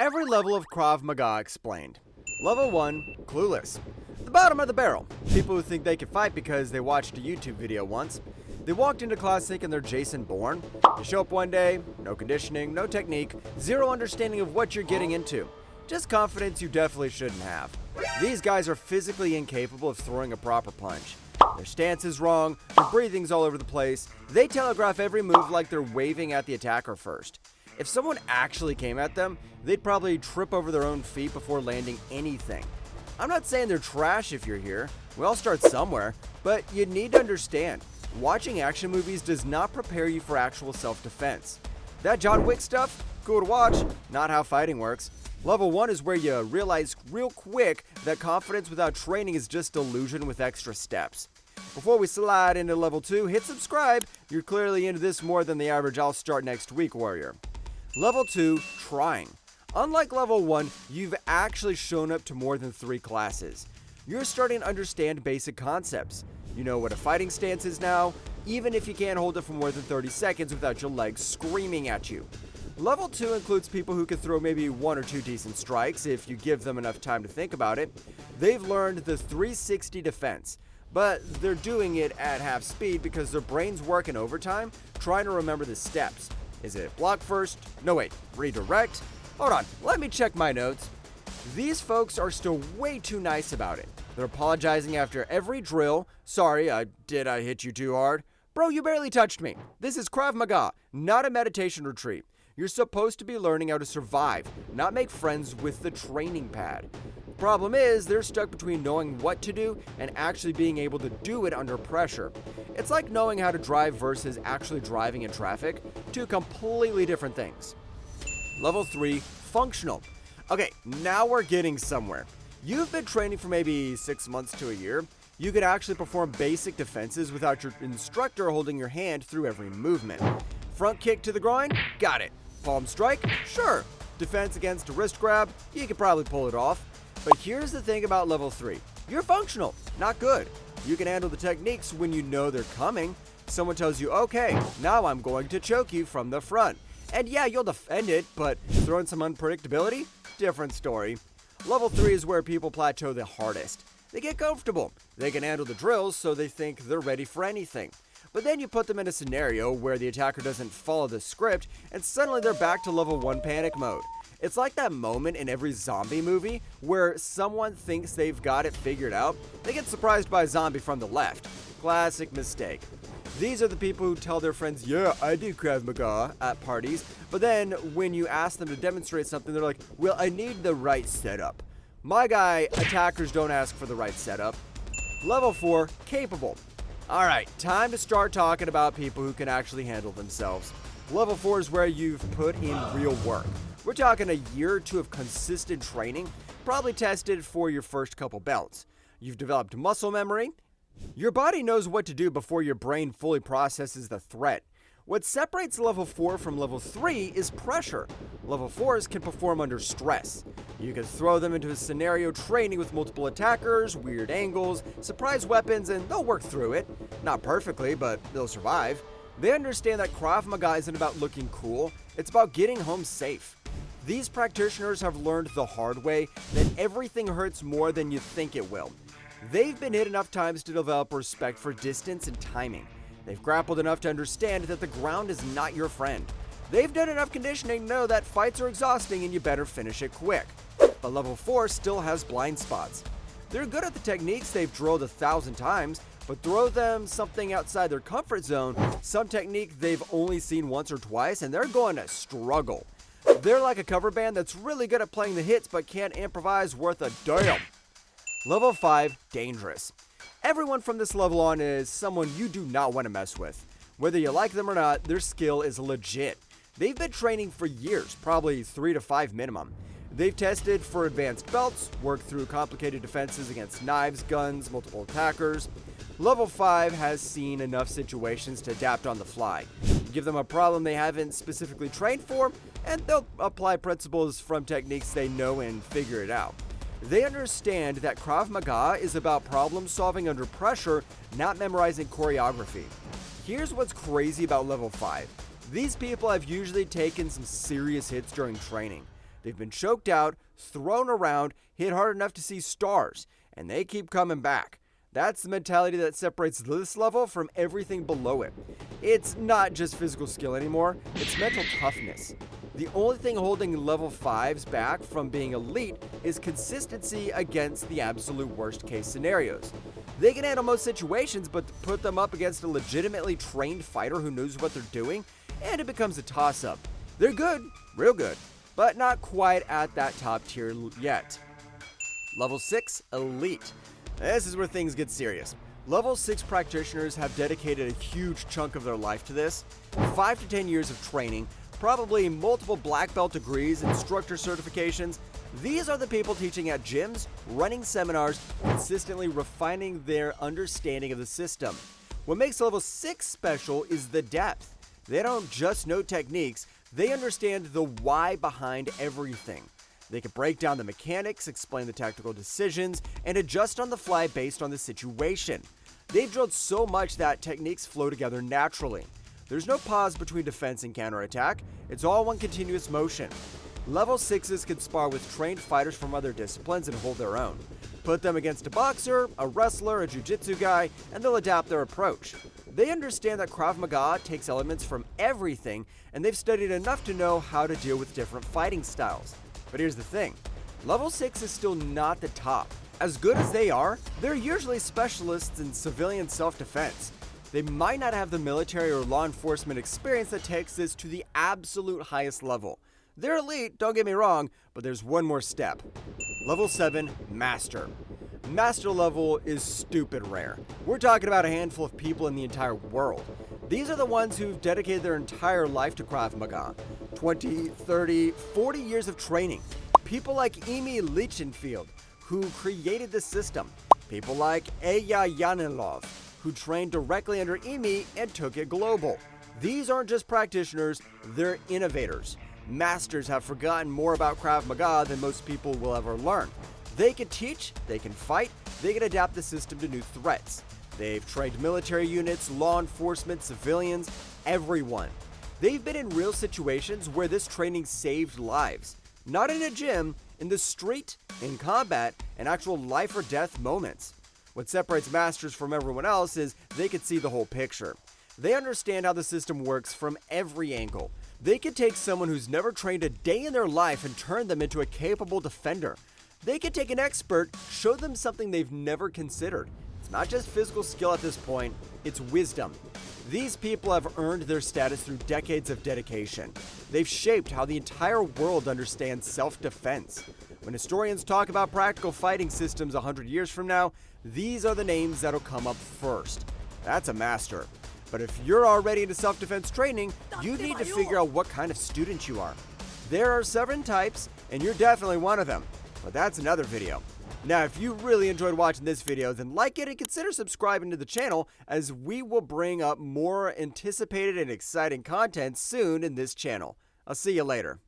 Every level of Krav Maga explained. Level 1, clueless. The bottom of the barrel. People who think they can fight because they watched a YouTube video once. They walked into class thinking they're Jason Bourne. You show up one day, no conditioning, no technique, zero understanding of what you're getting into. Just confidence you definitely shouldn't have. These guys are physically incapable of throwing a proper punch. Their stance is wrong, their breathing's all over the place, they telegraph every move like they're waving at the attacker first. If someone actually came at them, they'd probably trip over their own feet before landing anything. I'm not saying they're trash if you're here, we all start somewhere, but you need to understand, watching action movies does not prepare you for actual self-defense. That John Wick stuff, cool to watch, not how fighting works. Level 1 is where you realize real quick that confidence without training is just illusion with extra steps. Before we slide into level 2, hit subscribe. You're clearly into this more than the average I'll start next week warrior. Level 2, trying. Unlike level 1, you've actually shown up to more than 3 classes. You're starting to understand basic concepts. You know what a fighting stance is now, even if you can't hold it for more than 30 seconds without your legs screaming at you. Level 2 includes people who can throw maybe 1 or 2 decent strikes if you give them enough time to think about it. They've learned the 360 defense, but they're doing it at half speed because their brains work in overtime trying to remember the steps. Is it block first? No wait, redirect? Hold on, let me check my notes. These folks are still way too nice about it. They're apologizing after every drill. Sorry, did I hit you too hard? Bro, you barely touched me. This is Krav Maga, not a meditation retreat. You're supposed to be learning how to survive, not make friends with the training pad. Problem is, they're stuck between knowing what to do and actually being able to do it under pressure. It's like knowing how to drive versus actually driving in traffic, two completely different things. Level 3, functional. Okay, now we're getting somewhere. You've been training for maybe 6 months to a year. You could actually perform basic defenses without your instructor holding your hand through every movement. Front kick to the groin? Got it. Palm strike? Sure. Defense against a wrist grab? You could probably pull it off. But here's the thing about level 3. You're functional, not good. You can handle the techniques when you know they're coming. Someone tells you, okay, now I'm going to choke you from the front. And yeah, you'll defend it, but throw in some unpredictability? Different story. Level 3 is where people plateau the hardest. They get comfortable. They can handle the drills, so they think they're ready for anything. But then you put them in a scenario where the attacker doesn't follow the script, and suddenly they're back to level 1 panic mode. It's like that moment in every zombie movie where someone thinks they've got it figured out. They get surprised by a zombie from the left. Classic mistake. These are the people who tell their friends, yeah, I do Krav Maga at parties, but then when you ask them to demonstrate something, they're like, well, I need the right setup. My guy, attackers don't ask for the right setup. Level 4, capable. Alright, time to start talking about people who can actually handle themselves. Level 4 is where you've put in real work. We're talking a year or 2 of consistent training, probably tested for your first couple belts. You've developed muscle memory. Your body knows what to do before your brain fully processes the threat. What separates level 4 from level 3 is pressure. Level 4s can perform under stress. You can throw them into a scenario training with multiple attackers, weird angles, surprise weapons, and they'll work through it. Not perfectly, but they'll survive. They understand that Krav Maga isn't about looking cool, it's about getting home safe. These practitioners have learned the hard way that everything hurts more than you think it will. They've been hit enough times to develop respect for distance and timing. They've grappled enough to understand that the ground is not your friend. They've done enough conditioning to know that fights are exhausting and you better finish it quick. But level 4 still has blind spots. They're good at the techniques they've drilled 1,000 times, but throw them something outside their comfort zone, some technique they've only seen once or twice, and they're going to struggle. They're like a cover band that's really good at playing the hits but can't improvise worth a damn. Level 5, dangerous. Everyone from this level on is someone you do not want to mess with. Whether you like them or not, their skill is legit. They've been training for years, probably 3 to 5 minimum. They've tested for advanced belts, worked through complicated defenses against knives, guns, multiple attackers. Level 5 has seen enough situations to adapt on the fly. Give them a problem they haven't specifically trained for, and they'll apply principles from techniques they know and figure it out. They understand that Krav Maga is about problem solving under pressure, not memorizing choreography. Here's what's crazy about level 5. These people have usually taken some serious hits during training. They've been choked out, thrown around, hit hard enough to see stars, and they keep coming back. That's the mentality that separates this level from everything below it. It's not just physical skill anymore, it's mental toughness. The only thing holding level 5s back from being elite is consistency against the absolute worst case scenarios. They can handle most situations, but to put them up against a legitimately trained fighter who knows what they're doing, and it becomes a toss-up. They're good, real good, but not quite at that top tier yet. Level 6, Elite. This is where things get serious. Level 6 practitioners have dedicated a huge chunk of their life to this. 5 to 10 years of training, probably multiple black belt degrees, instructor certifications. These are the people teaching at gyms, running seminars, consistently refining their understanding of the system. What makes level 6 special is the depth. They don't just know techniques, they understand the why behind everything. They can break down the mechanics, explain the tactical decisions, and adjust on the fly based on the situation. They've drilled so much that techniques flow together naturally. There's no pause between defense and counterattack, it's all one continuous motion. Level 6s can spar with trained fighters from other disciplines and hold their own. Put them against a boxer, a wrestler, a jiu-jitsu guy, and they'll adapt their approach. They understand that Krav Maga takes elements from everything, and they've studied enough to know how to deal with different fighting styles. But here's the thing, level 6 is still not the top. As good as they are, they're usually specialists in civilian self-defense. They might not have the military or law enforcement experience that takes this to the absolute highest level. They're elite, don't get me wrong, but there's one more step. Level 7, Master. Master level is stupid rare. We're talking about a handful of people in the entire world. These are the ones who've dedicated their entire life to Krav Maga. 20, 30, 40 years of training. People like Lichtenfeld, who created the system. People like Eyal Yanilov, who trained directly under Emi and took it global. These aren't just practitioners, they're innovators. Masters have forgotten more about Krav Maga than most people will ever learn. They can teach, they can fight, they can adapt the system to new threats. They've trained military units, law enforcement, civilians, everyone. They've been in real situations where this training saved lives. Not in a gym, in the street, in combat, and actual life or death moments. What separates masters from everyone else is they can see the whole picture. They understand how the system works from every angle. They can take someone who's never trained a day in their life and turn them into a capable defender. They can take an expert, show them something they've never considered. It's not just physical skill at this point, it's wisdom. These people have earned their status through decades of dedication. They've shaped how the entire world understands self-defense. When historians talk about practical fighting systems 100 years from now, these are the names that'll come up first. That's a master. But if you're already into self-defense training, you need to figure out what kind of student you are. There are 7 types, and you're definitely one of them. But that's another video. Now, if you really enjoyed watching this video, then like it and consider subscribing to the channel, as we will bring up more anticipated and exciting content soon in this channel. I'll see you later.